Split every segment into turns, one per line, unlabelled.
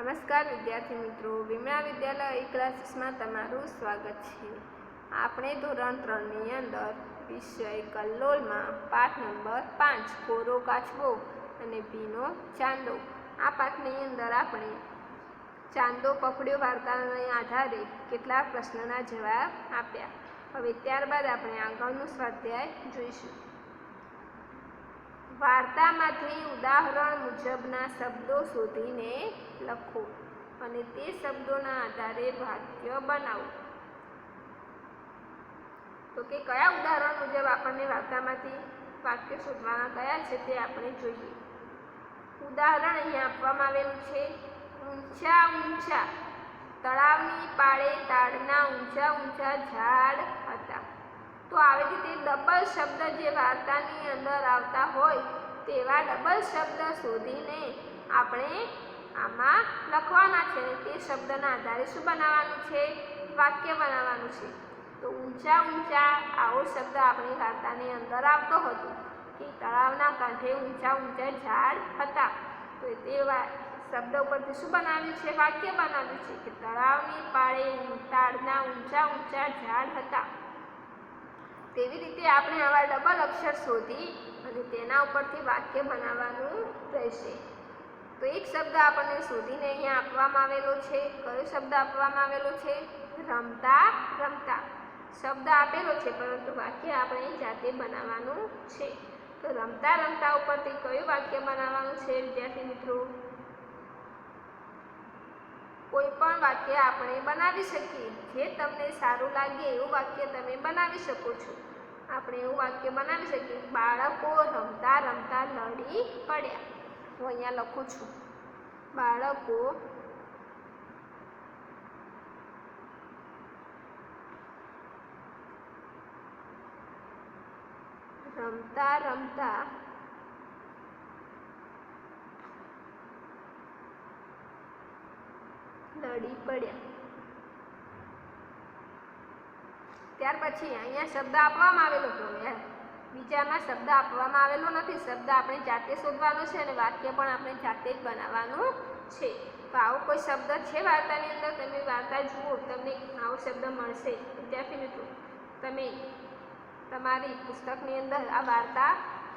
નમસ્કાર વિદ્યાર્થી મિત્રો, વિમળા વિદ્યાલય ક્લાસીસમાં તમારું સ્વાગત છે. આપણે ધોરણ 3ની અંદર વિષય કલ્લોલમાં પાઠ નંબર 5 કોરો કાચબો અને ભીનો ચાંદો, આ પાઠની અંદર આપણે ચાંદો પકડ્યો વાર્તાના આધારે કેટલાક પ્રશ્નોના જવાબ આપ્યા. હવે ત્યારબાદ આપણે આગળનું સ્વાધ્યાય જોઈશું. વાર્તામાંથી ઉદાહરણ મુજબના શબ્દો શોધીને લખો અને તે શબ્દોના આધારે વાક્ય બનાવો. તો કે કયા ઉદાહરણ મુજબ આપણને વાર્તામાંથી વાક્ય શોધવાના કયા છે તે આપણે જોઈએ. ઉદાહરણ અહીંયા આપવામાં આવેલું છે. ઊંચા ઊંચા તળાવની પાળે તાડના ઊંચા ઊંચા ઝાડ હતા. તો આવી રીતે ડબલ શબ્દ જે વાર્તાની અંદર આવતા હોય તેવા ડબલ શબ્દ શોધીને આપણે આમાં લખવાના છે. તે શબ્દના આધારે શું બનાવવાનું છે? વાક્ય બનાવવાનું છે. તો ઊંચા ઊંચા આવો શબ્દ આપણી વાર્તાની અંદર આવતો હતો કે તળાવના કાંઠે ઊંચા ઊંચા ઝાડ હતા. તો તે શબ્દ ઉપરથી શું બનાવ્યું છે? વાક્ય બનાવ્યું છે કે તળાવની પાળે તાડના ઊંચા ઊંચા ઝાડ હતા. તેવી રીતે આપણે આવા ડબલ અક્ષર શોધી અને તેના ઉપરથી વાક્ય બનાવવાનું રહેશે. તો એક શબ્દ આપણને શોધીને અહીંયા આપવામાં આવેલો છે. કયો શબ્દ આપવામાં આવેલો છે? રમતા રમતા શબ્દ આપેલો છે, પરંતુ વાક્ય આપણે જાતે બનાવવાનું છે. તો રમતા રમતા ઉપરથી કયું વાક્ય બનાવવાનું છે વિદ્યાર્થી મિત્રો? કોઈ પણ વાક્ય આપણે બનાવી શકીએ. જે તમને સારું લાગે એવું વાક્ય તમે બનાવી શકો છો. આપણે એવું વાક્ય બનાવી શકીએ. બાળકો રમતા રમતા લડી પડ્યા. હું અહીંયા લખું છું. બાળકો રમતા રમતા લડી પડ્યા. ત્યાર પછી અહીંયા શબ્દ આપવામાં આવેલો હતો. બીજામાં શબ્દ આપવામાં આવેલો નથી. શબ્દ આપણે જાતે શોધવાનો છે અને વાક્ય પણ આપણે જાતે જ બનાવવાનું છે. તો આવો કોઈ શબ્દ છે વાર્તાની અંદર? તમે વાર્તા જુઓ, તમને આવો શબ્દ મળશે. વિદ્યાર્થી મિત્રો, તમે તમારી પુસ્તકની અંદર આ વાર્તા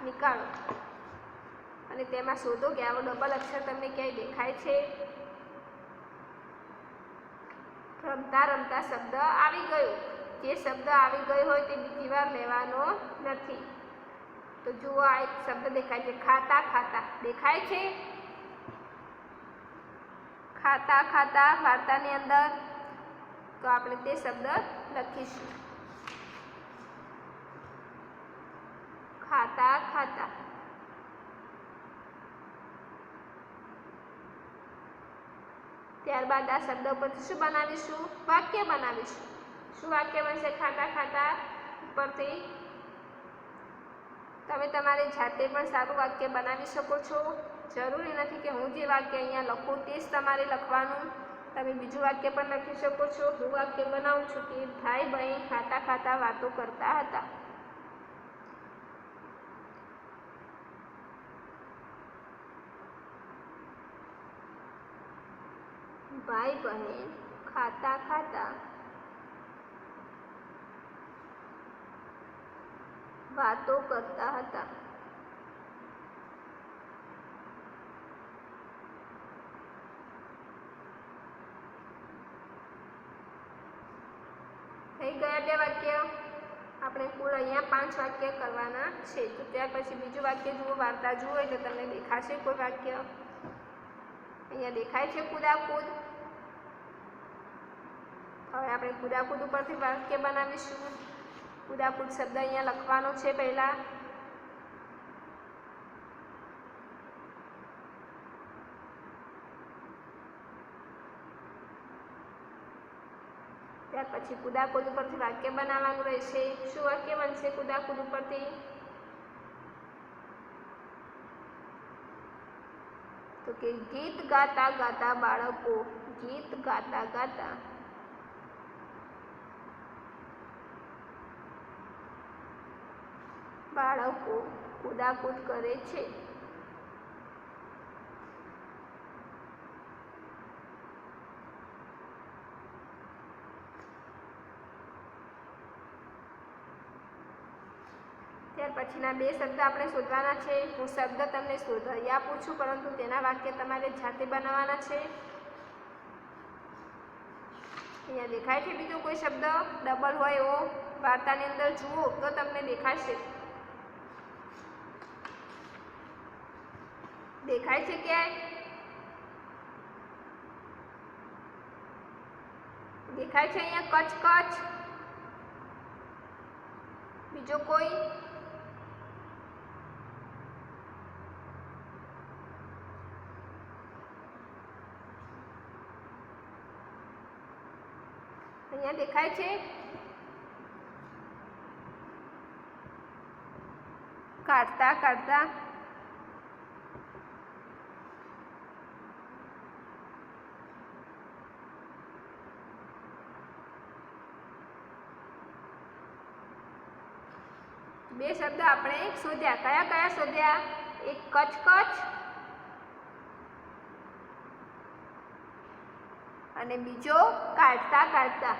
નીકાળો અને તેમાં શોધો કે આવો ડબલ અક્ષર તમને ક્યાંય દેખાય છે? રમતા રમતા શબ્દ આવી ગયો. જે શબ્દ આવી ગયો હોય તે બીજી વાર લેવાનો નથી. તો જુઓ, આ એક શબ્દ દેખાય છે. ખાતા ખાતા દેખાય છે? ખાતા ખાતા વાર્તાની અંદર. તો આપણે તે શબ્દ લખીશું. ખાતા ખાતા. ત્યારબાદ આ શબ્દ પરથી શું બનાવીશું? વાક્ય બનાવીશું. શું વાક્ય બનશે? ખાતા ખાતા ઉપરથી તમે તમારી જાતે પણ સારું વાક્ય બનાવી શકો છો. જરૂરી નથી કે હું જે વાક્ય અહીંયા લખું તે જ તમારે લખવાનું. તમે બીજું વાક્ય પણ લખી શકો છો. હું વાક્ય બનાવું છું કે ભાઈ બહેન ખાતા ખાતા વાતો કરતા હતા. ભાઈ બહેન ખાતા ખાતા વાતો કરતા હતા. થઈ ગયા 2 વાક્ય. આપણે કુલ અહીંયા 5 વાક્ય કરવાના છે. તો ત્યાર પછી બીજું વાક્ય જુઓ, વાર્તા જુઓ એટલે તમને દેખાશે કોઈ વાક્ય. અહીંયા દેખાય છે કુદાકૂદ. હવે આપણે કુદાકૂદ ઉપરથી વાક્ય બનાવીશું. કુદાકૂદ શબ્દ અહીંયા લખવાનો છે પહેલા. ત્યાર પછી કુદાકૂદ ઉપરથી વાક્ય બનાવવાનું રહેશે. શું વાક્ય બનશે કુદાકૂદ ઉપરથી? તો કે ગીત ગાતા ગાતા બાળકો ગીત ગાતા ગાતા બાળકો કુદાકૂદ કરે છે. પછીના બે શબ્દ આપણે શોધવાના છે. હું શબ્દ તમને શોધાવી આપું છું, પરંતુ તેના વાક્ય તમારે જાતે બનાવવાના છે. અહીંયા દેખાય છે બીજો કોઈ શબ્દ ડબલ હોય એવો? વાર્તાની અંદર જુઓ તો તમને દેખાશે. દેખાય છે ક્યાંય? દેખાય છે અહીંયા કચ કચ? બીજો કોઈ? અહીંયા દેખાય છે કાઢતા કાઢતા? બે શબ્દ આપણે શોધ્યા. કયા કયા શોધ્યા? એક કચ કચ અને બીજો કાઢતા કાઢતા.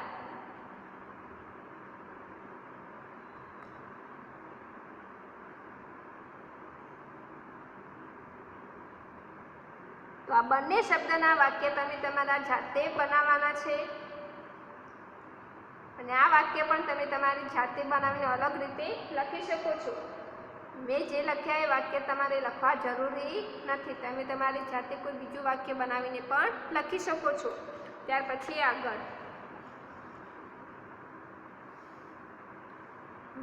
તો આ બંને શબ્દના વાક્ય તમે તમારા જાતે બનાવવાના છે અને આ વાક્ય પણ તમે તમારી જાતે બનાવીને અલગ રીતે લખી શકો છો. મેં જે લખ્યા એ વાક્ય તમારે લખવા જરૂરી નથી. તમે તમારી જાતે કોઈ બીજું વાક્ય બનાવીને પણ લખી શકો છો. ત્યાર પછી આગળ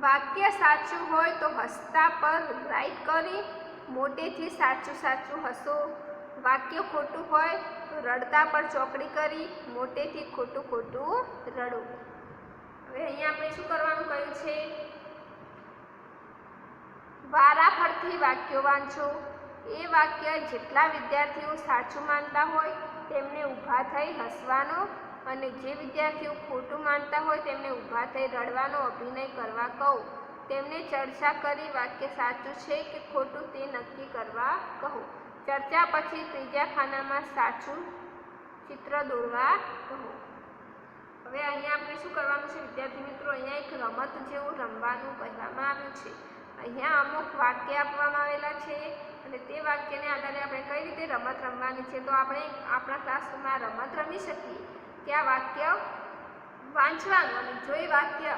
વાક્ય સાચું હોય તો હસતા પર રાઈટ કરી મોટેથી સાચું સાચું હસો. વાક્ય ખોટું હોય તો રડતા પર ચોકડી કરી મોટેથી ખોટું ખોટું રડો. હવે અહીંયા આપણે શું કરવાનું કહ્યું છે? વારાફરતી વાક્યો વાંચો. એ વાક્ય જેટલા વિદ્યાર્થીઓ સાચું માનતા હોય તેમને ઊભા થઈ હસવાનો અને જે વિદ્યાર્થીઓ ખોટું માનતા હોય તેમને ઊભા થઈ રડવાનો અભિનય કરવા કહો. તેમને ચર્ચા કરી વાક્ય સાચું છે કે ખોટું તે નક્કી કરવા કહો. ચર્ચા પછી ત્રીજા ખાનામાં સાચું ચિત્ર દોરવા કહો. હવે અહીંયા આપણે શું કરવાનું છે વિદ્યાર્થી મિત્રો? અહીંયા એક રમત જેવું રમવાનું કહેવામાં આવ્યું છે. અહીંયા અમુક વાક્ય આપવામાં આવેલા છે અને તે વાક્યને આધારે આપણે કઈ રીતે રમત રમવાની છે. તો આપણે આપણા ક્લાસમાં રમત રમી શકીએ કે આ વાક્ય વાંચવાનું અને જો એ વાક્ય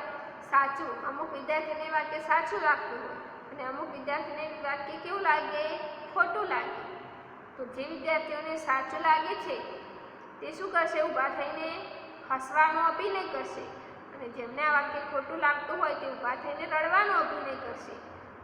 સાચું, અમુક વિદ્યાર્થીને વાક્ય સાચું લાગતું હોય અને અમુક વિદ્યાર્થીને વાક્ય કેવું લાગે? ખોટું લાગે. તો જે વિદ્યાર્થીઓને સાચું લાગે છે તે શું કરશે? ઊભા થઈને હસવાનો અભિનય કરશે અને જેમને આ વાક્ય ખોટું લાગતું હોય તે ઊભા થઈને રડવાનો અભિનય કરશે.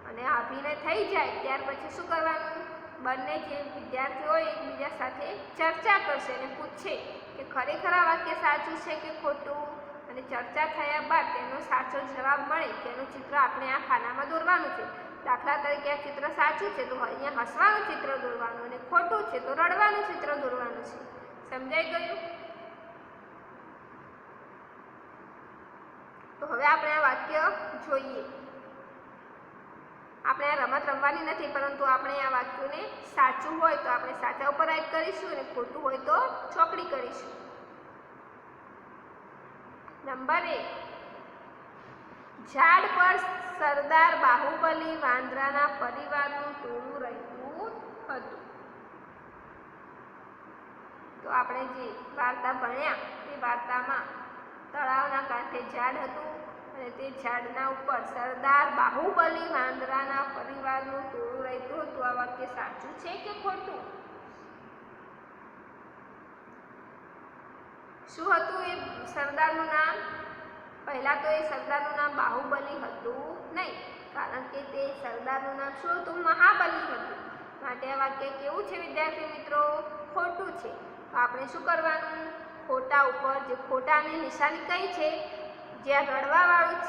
અને આ અભિનય થઈ જાય ત્યાર પછી શું કરવાનું? બંને જે વિદ્યાર્થીઓ એકબીજા સાથે ચર્ચા કરશે અને પૂછશે કે ખરેખર આ વાક્ય સાચું છે કે ખોટું. અને ચર્ચા થયા બાદ તેનો સાચો જવાબ મળે તેનું ચિત્ર આપણે આ ખાનામાં દોરવાનું છે. દાખલા તરીકે આ ચિત્ર સાચું છે તો અહીંયા હસવાનું ચિત્ર દોરવાનું અને ખોટું છે તો રડવાનું ચિત્ર દોરવાનું છે. સમજાઈ ગયું? તો હવે આપણે આ વાક્ય જોઈએ. આપણે આ રમત રમવાની નથી, પરંતુ આપણે આ વાક્યોને સાચું હોય તો આપણે સાચા ઉપર રાઈટ કરીશું અને ખોટું હોય તો ચોકડી કરીશું. નંબર 1, ઝાડ પર સરદાર બાહુબલી વાંદરાના પરિવારનું ટોળું રહેતું હતું. તો આપણે જે વાર્તા ભણ્યા તે વાર્તામાં તળાવના કાંઠે ઝાડ હતું અને તે ઝાડના ઉપર સરદાર બાહુબલી વાંદરાના પરિવારનું ટોળું રહેતું હતું. આ વાક્ય સાચું છે કે ખોટું? શું હતું એ સરદારનું નામ? પહેલા તો એ સરદારનું નામ બાહુબલી હતું નહીં, કારણ કે તે સરદારનું નામ શું હતું? મહાબલી હતું. માટે આ વાક્ય કેવું છે વિદ્યાર્થી મિત્રો? ખોટું છે. તો આપણે શું કરવાનું? ખોટા ઉપર જે ખોટાની નિશાની કઈ છે? જ્યાં રડવાવાળું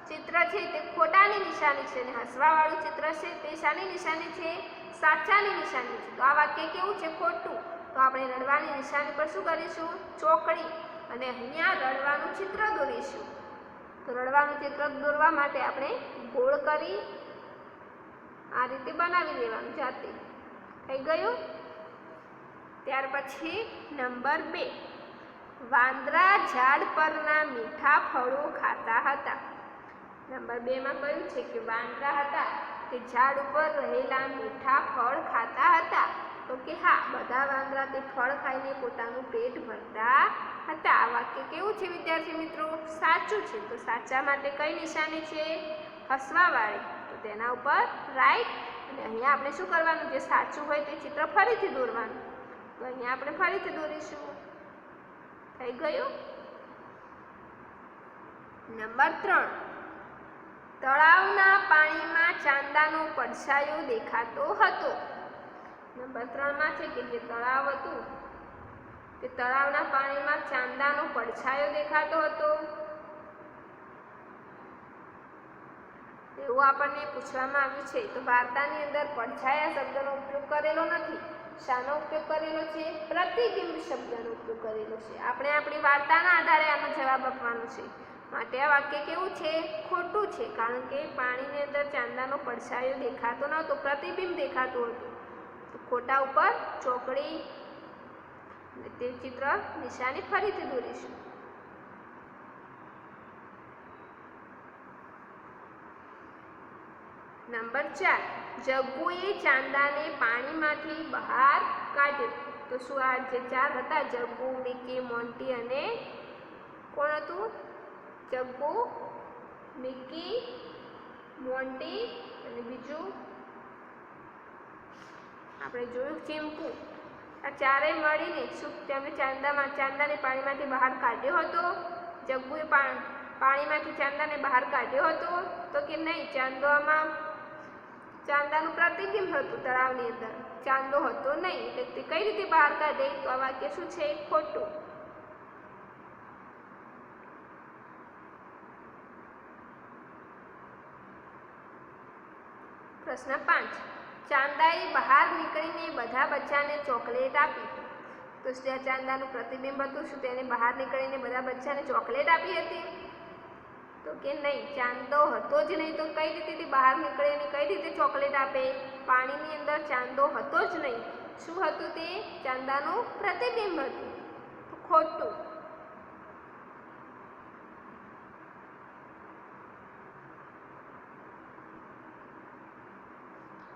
ચિત્ર છે તે ખોટાની નિશાની છે અને હસવાવાળું ચિત્ર છે તે શાની નિશાની છે? સાચાની નિશાની છે. તો આ વાક્ય કેવું છે? ખોટું. તો આપણે રડવાની નિશાની પર શું કરીશું? ચોકડી અને અહીંયા રડવાનું ચિત્ર દોરીશું. તો રડવાનું ચિત્ર દોરવા માટે આપણે ગોળ કરી આ રીતે બનાવી દેવાનું જાતે. થઈ ગયું? ત્યાર પછી નંબર 2, વાંદરા ઝાડ પરના મીઠા ફળો ખાતા હતા. નંબર 2 માં કહ્યું છે કે વાંદરા હતા તે ઝાડ ઉપર રહેલા મીઠા ફળ ખાતા હતા. તો કે હા, બધા વાંદરા તે ફળ ખાઈને પોતાનું પેટ ભરતા હતા. આ વાક્ય કેવું છે વિદ્યાર્થી મિત્રો? સાચું છે. તો સાચા માટે કઈ નિશાની છે? હસવાવાળી. તો તેના ઉપર રાઈટ. અને અહીંયા આપણે શું કરવાનું? જે સાચું હોય તે ચિત્ર ફરીથી દોરવાનું. તો અહીંયા આપણે ફરીથી દોરીશું. થઈ ગયું? નંબર 3, તળાવના પાણીમાં ચાંદાનો પડછાયો દેખાતો હતો. નંબર 3 માં છે કે જે તળાવ હતું તે તળાવના પાણીમાં ચાંદાનો પડછાયો દેખાતો હતો. એવું આપણને પૂછવામાં આવ્યું છે. તો વાર્તાની અંદર પડછાયા શબ્દનો ઉપયોગ કરેલો નથી. શાનો ઉપયોગ કરેલો છે? પ્રતિબિંબ શબ્દનો ઉપયોગ કરેલો છે. આપણે આપણી વાર્તાના આધારે આનો જવાબ આપવાનો છે. માટે આ વાક્ય કેવું છે? ખોટું છે. કારણ કે પાણીની અંદર ચાંદાનો પડછાયો દેખાતો નહોતો, પ્રતિબિંબ દેખાતું હતું. તો ખોટા ઉપર ચોકડી તે ચિત્ર નિશાની ફરીથી દોરીશું. નંબર 4, જગ્ગુએ ચાંદાને પાણીમાંથી બહાર કાઢ્યો. તો શું આ જે 4 હતા, જગ્ગુ, મિકી, મોન્ટી અને કોણ હતું? જગ્ગુ, મિકી, મોન્ટી અને બીજું આપણે જોયું ચીમકુ. આ ચારેય મળીને શું તેમણે ચાંદાને પાણીમાંથી બહાર કાઢ્યો હતો? જગ્ગુએ પાણીમાંથી ચાંદાને બહાર કાઢ્યો હતો? તો કે નહીં, ચાંદાનું પ્રતિબિંબ હતું તળાવની અંદર, ચાંદો હતો નહીં. એટલે તે કઈ રીતે બહાર કાઢે? તો આ વાક્ય શું છે? ખોટું. પ્રશ્ન 5, ચાંદાએ બહાર નીકળીને બધા બચ્ચાને ચોકલેટ આપી. તો જ્યાં ચાંદાનું પ્રતિબિંબ હતું, શું તેને બહાર નીકળીને બધા બચ્ચાને ચોકલેટ આપી હતી? તો કે નહીં, ચાંદો હતો જ નહીં. તો કઈ રીતે બહાર નીકળે અને કઈ રીતે ચોકલેટ આપે? પાણીની અંદર ચાંદો હતો જ નહીં. શું હતું તે? ચાંદાનું પ્રતિબિંબ હતું. તો ખોટું.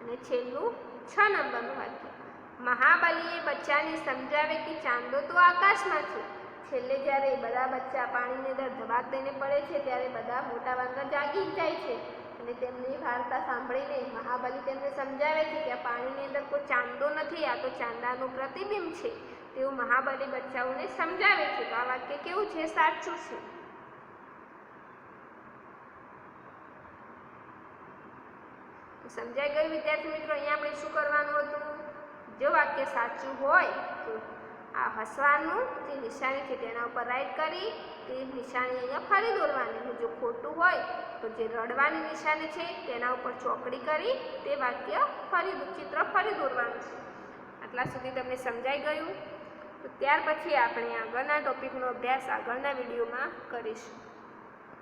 અને છેલ્લું 6 નંબરનું વાક્ય, મહાબલીએ બચ્ચાને સમજાવે કે ચાંદો તો આકાશમાં છે. છેલ્લે જ્યારે બધા બચ્ચા પાણીની અંદર ધબાક દઈને પડે છે ત્યારે બધા મોટા વાંદરા જાગી જાય છે અને તેમની વાર્તા સાંભળીને મહાબલી તેમને સમજાવે છે કે આ પાણીની અંદર કોઈ ચાંદો નથી, આ તો ચાંદાનું પ્રતિબિંબ છે. તેવું મહાબલી બચ્ચાઓને સમજાવે છે. તો આ વાક્ય કેવું છે? સાચું છે. સમજાઈ ગયું વિદ્યાર્થી મિત્રો? અહીંયા આપણે શું કરવાનું હતું? જો વાક્ય સાચું હોય તો આ હસવાનું જે નિશાની છે તેના ઉપર રાઈટ કરી તે નિશાની અહીંયા ફરી દોરવાની. અને જો ખોટું હોય તો જે રડવાની નિશાની છે તેના ઉપર ચોકડી કરી તે વાક્ય ચિત્ર ફરી દોરવાનું છે. આટલા સુધી તમને સમજાઈ ગયું? તો ત્યાર પછી આપણે આગળના ટોપિકનો અભ્યાસ આગળના વિડીયોમાં કરીશું.